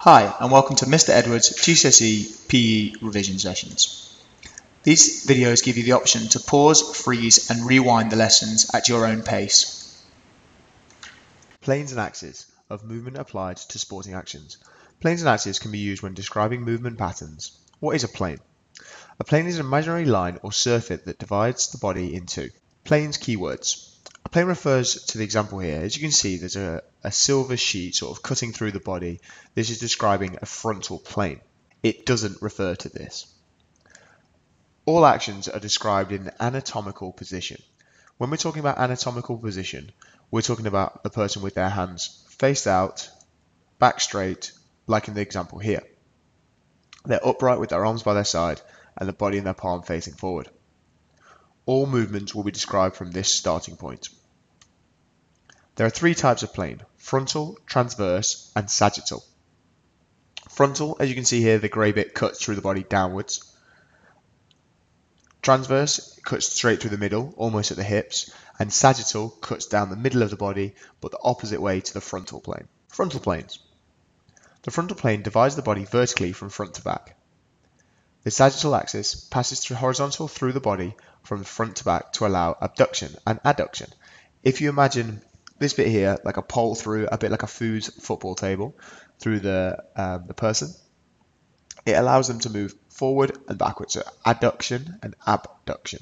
Hi, and welcome to Mr. Edwards' GCSE PE revision sessions. These videos give you the option to pause, freeze, and rewind the lessons at your own pace. Planes and axes of movement applied to sporting actions. Planes and axes can be used when describing movement patterns. What is a plane? A plane is an imaginary line or surface that divides the body in two. Planes keywords. A plane refers to the example here. As you can see, there's a silver sheet sort of cutting through the body. This is describing a frontal plane. It doesn't refer to this. All actions are described in anatomical position. When we're talking about anatomical position, we're talking about the person with their hands faced out, back straight, like in the example here. They're upright with their arms by their side and the body in their palm facing forward. All movements will be described from this starting point. There are three types of plane: frontal, transverse, and sagittal. Frontal, as you can see here, the grey bit cuts through the body downwards. Transverse cuts straight through the middle, almost at the hips, and sagittal cuts down the middle of the body, but the opposite way to the frontal plane. Frontal planes. The frontal plane divides the body vertically from front to back. The sagittal axis passes horizontal through the body from front to back to allow abduction and adduction. If you imagine this bit here like a pole through, a bit like a football table, through the person, it allows them to move forward and backwards, so adduction and abduction.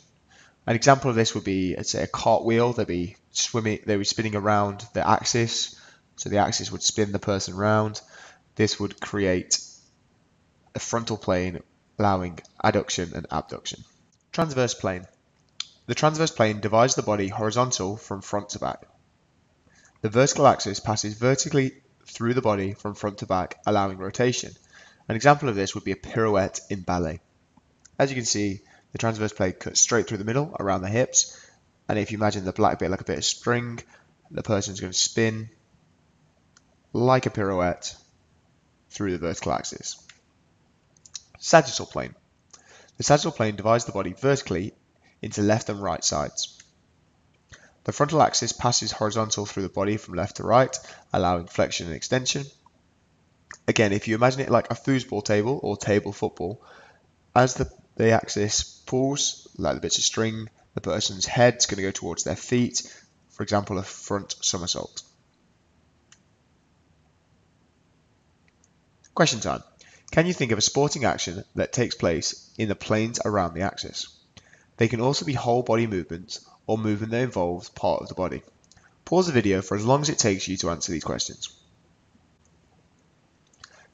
An example of this would be, let's say, a cartwheel. They'd be spinning around the axis, so the axis would spin the person round. This would create a frontal plane allowing adduction and abduction. Transverse plane. The transverse plane divides the body horizontal from front to back. The vertical axis passes vertically through the body from front to back, allowing rotation. An example of this would be a pirouette in ballet. As you can see, the transverse plane cuts straight through the middle around the hips, and if you imagine the black bit like a bit of string, the person's going to spin like a pirouette through the vertical axis. Sagittal plane. The sagittal plane divides the body vertically into left and right sides. The frontal axis passes horizontal through the body from left to right, allowing flexion and extension. Again, if you imagine it like a foosball table or table football, as the axis pulls, like the bits of string, the person's head's going to go towards their feet, for example, a front somersault. Question time. Can you think of a sporting action that takes place in the planes around the axis? They can also be whole body movements or movement that involves part of the body. Pause the video for as long as it takes you to answer these questions.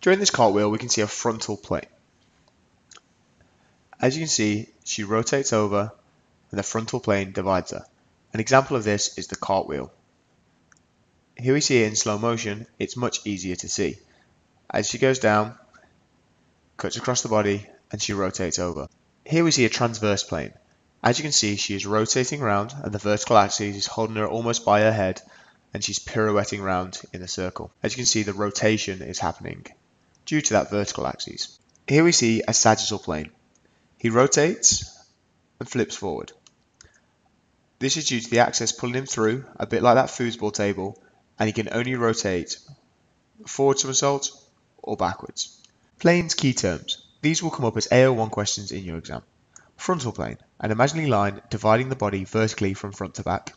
During this cartwheel, we can see a frontal plane. As you can see, she rotates over and the frontal plane divides her. An example of this is the cartwheel. Here we see it in slow motion. It's much easier to see. As she goes down, cuts across the body, and she rotates over. Here we see a transverse plane. As you can see, she is rotating around and the vertical axis is holding her almost by her head, and she's pirouetting around in a circle. As you can see, the rotation is happening due to that vertical axis. Here we see a sagittal plane. He rotates and flips forward. This is due to the axis pulling him through, a bit like that foosball table, and he can only rotate forward somersault or backwards. Planes key terms. These will come up as AO1 questions in your exam. Frontal plane, an imaginary line dividing the body vertically from front to back.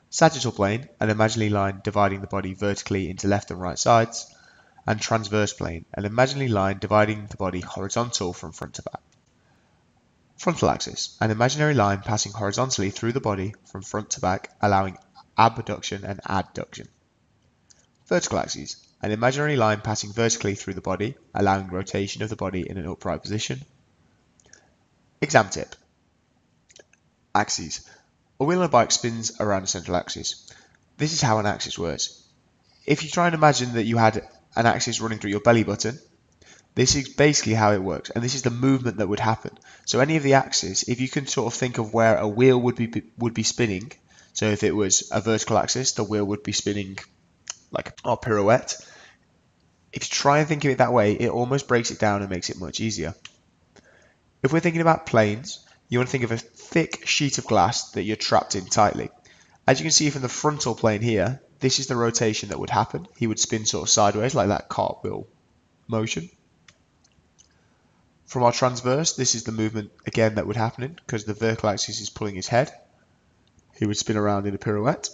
Sagittal plane, an imaginary line dividing the body vertically into left and right sides. And transverse plane, an imaginary line dividing the body horizontal from front to back. Frontal axis, an imaginary line passing horizontally through the body from front to back, allowing abduction and adduction. Vertical axis, an imaginary line passing vertically through the body, allowing rotation of the body in an upright position. Exam tip. Axes. A wheel on a bike spins around a central axis. This is how an axis works. If you try and imagine that you had an axis running through your belly button, this is basically how it works, and this is the movement that would happen. So any of the axis, if you can sort of think of where a wheel would be spinning, so if it was a vertical axis, the wheel would be spinning like a pirouette. If you try and think of it that way, it almost breaks it down and makes it much easier. If we're thinking about planes, you want to think of a thick sheet of glass that you're trapped in tightly. As you can see from the frontal plane here, this is the rotation that would happen. He would spin sort of sideways like that cartwheel motion. From our transverse, this is the movement again that would happen because the vertical axis is pulling his head. He would spin around in a pirouette.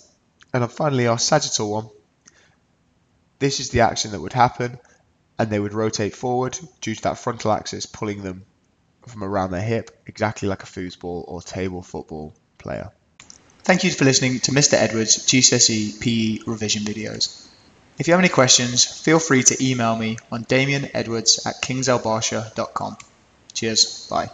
And then finally our sagittal one, this is the action that would happen, and they would rotate forward due to that frontal axis pulling them from around their hip, exactly like a foosball or table football player. Thank you for listening to Mr. Edwards' GCSE PE revision videos. If you have any questions, feel free to email me on damianedwards@kingselbarsha.com. Cheers, bye.